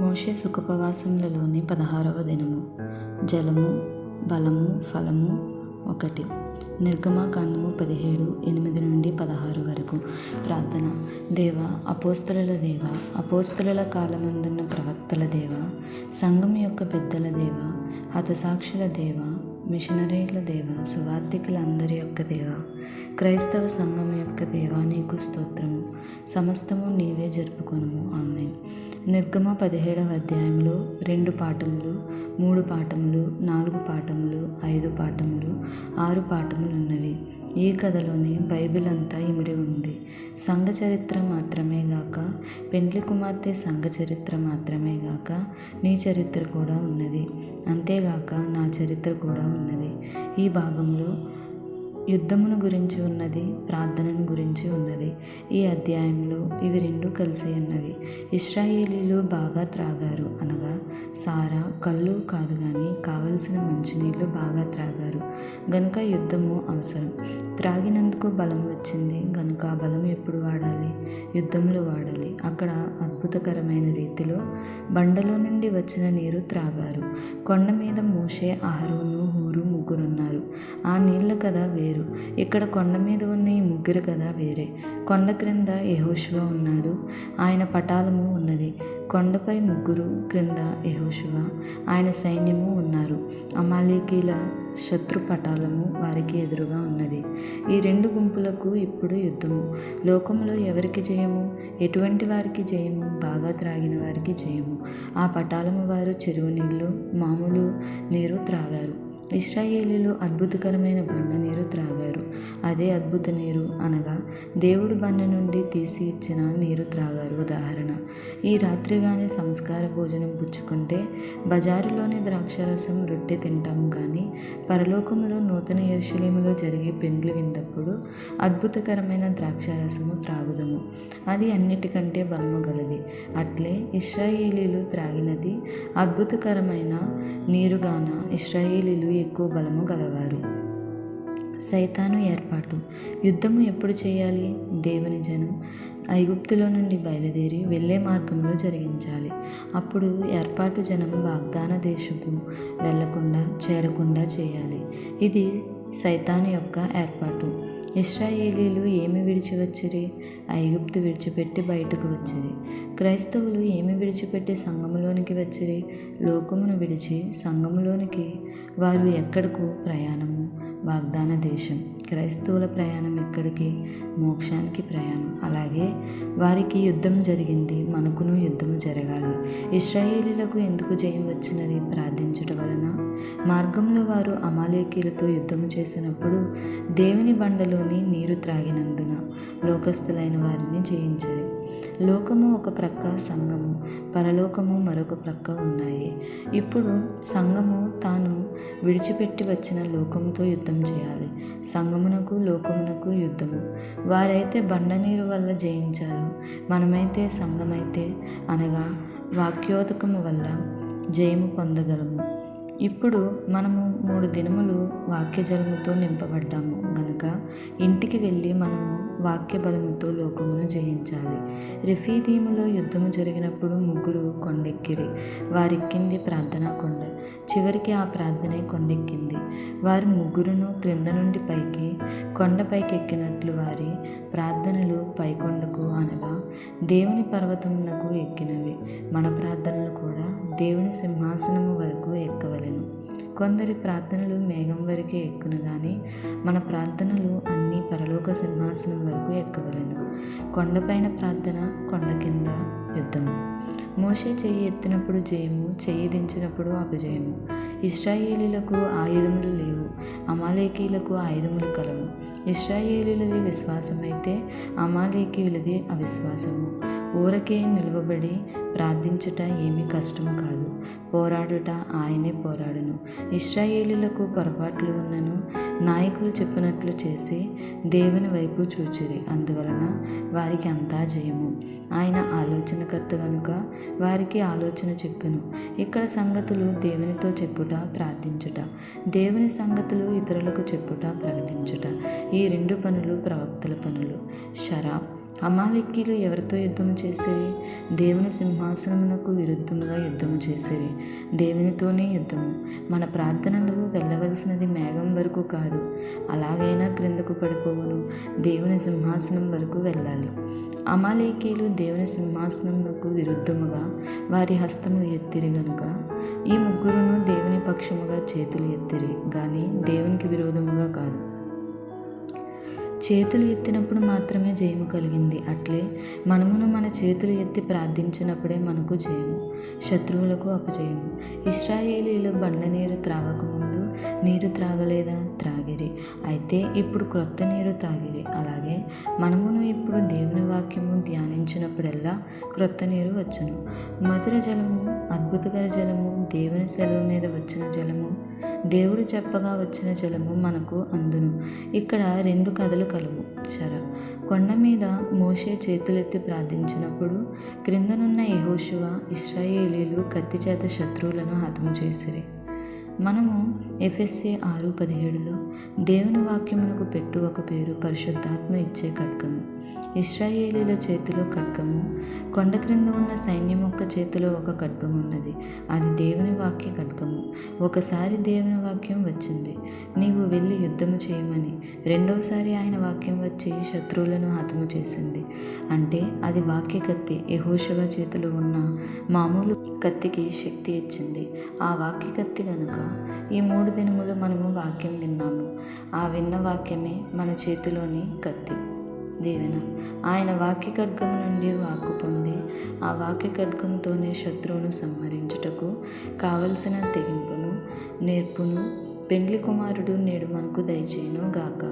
మోషే సుఖోపవాసములలోని 16వ దినము. జలము, బలము, ఫలము 1. నిర్గమకాండము 17:8-16 వరకు. ప్రార్థన. దేవా, అపోస్తలుల దేవా, అపోస్తలుల కాలమందున్న ప్రవక్తల దేవా, సంఘం యొక్క పెద్దల దేవా, హతసాక్షుల దేవా, మిషనరీల దేవా, సువార్థికులందరి యొక్క దేవా, క్రైస్తవ సంఘం యొక్క దేవా, నీకు స్తోత్రము. సమస్తము నీవే జరుపుకొనుము. ఆమేన్. నిర్గమ 17వ అధ్యాయంలో 2 పాఠములు, 3 పాఠములు, 4 పాఠములు, 5 పాఠములు, 6 పాఠములు ఉన్నవి. ఈ కథలోని బైబిల్ అంతా ఇమిడి ఉంది. సంఘ చరిత్ర మాత్రమే గాక, పెండ్లి కుమార్తె సంఘ చరిత్ర మాత్రమే గాక, నీ చరిత్ర కూడా ఉన్నది. అంతేగాక నా చరిత్ర కూడా ఉన్నది. ఈ భాగంలో యుద్ధమును గురించి ఉన్నది, ప్రార్థనను గురించి ఉన్నది. ఈ అధ్యాయంలో ఇవి 2 కలిసి ఉన్నవి. ఇశ్రాయేలీలు బాగా త్రాగారు, అనగా సారా కళ్ళు కాదు కానీ కావలసిన మంచినీళ్ళు బాగా త్రాగారు గనుక యుద్ధము అవసరం. త్రాగినందుకు బలం వచ్చింది గనుక ఆ బలం ఎప్పుడు వాడాలి? యుద్ధంలో వాడాలి. అక్కడ అద్భుతకరమైన రీతిలో బండలో నుండి వచ్చిన నీరు త్రాగారు. కొండ మీద మోషే, అహరోను, హూరు ముగ్గురున్నారు. ఆ నీళ్ళ కదా వేరు. ఇక్కడ కొండ మీద ఉన్న ఈ ముగ్గురు కదా వేరే. కొండ క్రింద యెహోషువ ఉన్నాడు, ఆయన పటాలము ఉన్నది. కొండపై ముగ్గురు, క్రింద యెహోషువ, ఆయన సైన్యము ఉన్నారు. అమాలేకీల శత్రు పటాలము వారికి ఎదురుగా ఉన్నది. ఈ 2 గుంపులకు ఇప్పుడు యుద్ధము. లోకంలో ఎవరికి జయము? ఎటువంటి వారికి జయము? బాగా త్రాగిన వారికి జయము. ఆ పటాలము వారు చెరువు నీళ్లు, మామూలు నీరు త్రాగారు. ఇశ్రాయేలీలు అద్భుతకరమైన బండ నీరు త్రాగారు. అదే అద్భుత నీరు, అనగా దేవుడు బండ నుండి తీసి ఇచ్చిన నీరు త్రాగారు. ఉదాహరణ, ఈ రాత్రిగానే సంస్కార భోజనం పుచ్చుకుంటే బజారులోని ద్రాక్షరసం రొట్టె తింటాము కానీ పరలోకంలో నూతన యెరూషలేములో జరిగే పెండ్లి విందప్పుడు అద్భుతకరమైన ద్రాక్షారసము త్రాగుదము. అది అన్నిటికంటే బలము గలది. అట్లే ఇశ్రాయేలీలు త్రాగినది అద్భుతకరమైన నీరుగాన ఇశ్రాయేలీలు ఎక్కువ బలము గలవారు. సైతాను ఏర్పాటు. యుద్ధము ఎప్పుడు చేయాలి? దేవుని జనం ఐగుప్తులో నుండి బయలుదేరి వెళ్ళే మార్గంలో జరిగించాలి. అప్పుడు ఏర్పాటు జనం వాగ్దాన దేశపు వెళ్లకుండా చేరకుండా చేయాలి. ఇది సైతాను యొక్క ఏర్పాటు. ఇశ్రాయేలీలు ఏమి విడిచి వచ్చిరి? ఐగుప్తు విడిచిపెట్టి బయటకు వచ్చిరి. క్రైస్తవులు ఏమి విడిచిపెట్టి సంఘములోనికి వచ్చిరి? లోకమును విడిచి సంఘములోనికి. వారు ఎక్కడకు ప్రయాణము? వాగ్దాన దేశం. క్రైస్తవుల ప్రయాణం ఎక్కడికి? మోక్షానికి ప్రయాణం. అలాగే వారికి యుద్ధం జరిగింది, మనకును యుద్ధము జరగాలి. ఇశ్రాయేలీలకు ఎందుకు జయం వచ్చినది? ప్రార్థించుట వలన. మార్గంలో వారు అమాలేకీలతో యుద్ధము చేసినప్పుడు దేవుని బండలోని నీరు త్రాగినందున లోకస్తులైన వారిని జయించారు. లోకము ఒక ప్రక్క, సంఘము, పరలోకము మరొక ప్రక్క ఉన్నాయి. ఇప్పుడు సంఘము తాను విడిచిపెట్టి వచ్చిన లోకముతో యుద్ధం చేయాలి. సంఘమునకు లోకమునకు యుద్ధము. వారైతే బండ నీరు వల్ల జయించారు, మనమైతే సంఘమైతే, అనగా వాక్యోదకము వల్ల జయము పొందగలము. ఇప్పుడు మనము 3 దినములు వాక్య జలముతో నింపబడ్డాము గనుక ఇంటికి వెళ్ళి మనము వాక్య బలముతో లోకమును జయించాలి. రెఫీదీములో యుద్ధము జరిగినప్పుడు ముగ్గురు కొండెక్కిరి. వారెక్కింది ప్రార్థనా కొండ. చివరికి ఆ ప్రార్థనే కొండెక్కింది. వారు ముగ్గురును క్రింద నుండి పైకి, కొండపైకి ఎక్కినట్లు వారి ప్రార్థనలు పైకొండకు, అనగా దేవుని పర్వతమునకు ఎక్కినవి. మన ప్రార్థనలు కూడా దేవుని సింహాసనము వరకు ఎక్కవలెను. కొందరి ప్రార్థనలు మేఘం వరకే ఎక్కును గాని మన ప్రార్థనలు అన్నీ పరలోక సింహాసనం వరకు ఎక్కవలెను. కొండపైన ప్రార్థన, కొండ కింద యుద్ధము. మోషే చెయ్యి ఎత్తినప్పుడు జయము, చెయ్యి దించినప్పుడు అపజయము. ఇశ్రాయేలీలకు ఆయుధములు లేవు, అమాలేకీలకు ఆయుధములు కలవు. ఇశ్రాయేలీలది విశ్వాసమైతే అమాలేకీయులది అవిశ్వాసము. ఊరకే నిలువబడి ప్రార్థించుట ఏమీ కష్టము కాదు. పోరాడుట ఆయనే పోరాడును. ఇశ్రాయేలీలకు పొరపాట్లు ఉన్నను నాయకులు చెప్పినట్లు చేసి దేవుని వైపు చూచిరి. అందువలన వారికి అంతా జయము. ఆయన ఆలోచనకర్త గనుక వారికి ఆలోచన చెప్పును. ఇక్కడ సంగతులు దేవునితో చెప్పుట, ప్రార్థించుట. దేవుని సంగతులు ఇతరులకు చెప్పుట, ప్రకటించుట. ఈ 2 పనులు ప్రవక్తల పనులు. షరా అమాలేకీయులు ఎవరితో యుద్ధము చేసిరి? దేవుని సింహాసనమునకు విరుద్ధముగా యుద్ధము చేసిరి. దేవునితోనే యుద్ధము. మన ప్రార్థనలు వెళ్ళవలసినది మేఘం వరకు కాదు, అలాగైనా క్రిందకు పడిపోవును. దేవుని సింహాసనం వరకు వెళ్ళాలి. అమాలేకీయులు దేవుని సింహాసనమునకు విరుద్ధముగా వారి హస్తములు ఎత్తిరి గనుక ఈ ముగ్గురును దేవుని పక్షముగా చేతులు ఎత్తిరి గాని దేవునికి విరోధముగా కాదు. చేతులు ఎత్తినప్పుడు మాత్రమే జయము కలిగింది. అట్లే మనమును మన చేతులు ఎత్తి ప్రార్థించినప్పుడే మనకు జయము, శత్రువులకు అపజయము. ఇశ్రాయేలీయులు బండ నీరు త్రాగకముందు నీరు త్రాగలేదా? త్రాగిరి. అయితే ఇప్పుడు క్రొత్త నీరు త్రాగిరి. అలాగే మనమును ఇప్పుడు దేవుని వాక్యము ధ్యానించినప్పుడల్లా క్రొత్త నీరు వచ్చును. మధుర జలము, అద్భుతకర జలము, దేవుని సెలవు మీద వచ్చిన జలము, దేవుడు చెప్పగా వచ్చిన జలము మనకు అందును. ఇక్కడ 2 కథలు కలువు. కొండ మీద మోషే చేతులెత్తి ప్రార్థించినప్పుడు క్రిందనున్న యెహోషువ, ఇశ్రాయేలీయులు కత్తి చేత శత్రువులను హతము చేసిరి. మనము ఎఫెసీ 6:17లో దేవుని వాక్యమునకు పెట్టు ఒక పేరు, పరిశుద్ధాత్మ ఇచ్చే ఖడ్గము. ఇశ్రాయేలీల చేతిలో ఖడ్గము, కొండ క్రింద ఉన్న సైన్యం యొక్క చేతిలో ఒక ఖడ్గం ఉన్నది. అది దేవుని వాక్య ఖడ్గము. ఒకసారి దేవుని వాక్యం వచ్చింది, నీవు వెళ్ళి యుద్ధము చేయమని. రెండవసారి ఆయన వాక్యం వచ్చి శత్రువులను హతము చేసింది. అంటే అది వాక్య కత్తి. యెహోషువ చేతిలో ఉన్న మామూలు కత్తికి శక్తి ఇచ్చింది ఆ వాక్య కత్తి గనుక ఈ 3 దినములు మనము వాక్యం విన్నాము. ఆ విన్న వాక్యమే మన చేతిలోని కత్తి. దీవెన. ఆయన వాక్య ఖడ్గము నుండి వాక్కు పొంది ఆ వాక్య ఖడ్గముతోనే శత్రువును సంహరించుటకు కావలసిన తెగింపును, నేర్పును పెండ్లి కుమారుడు నేడు మనకు దయచేయును గాక.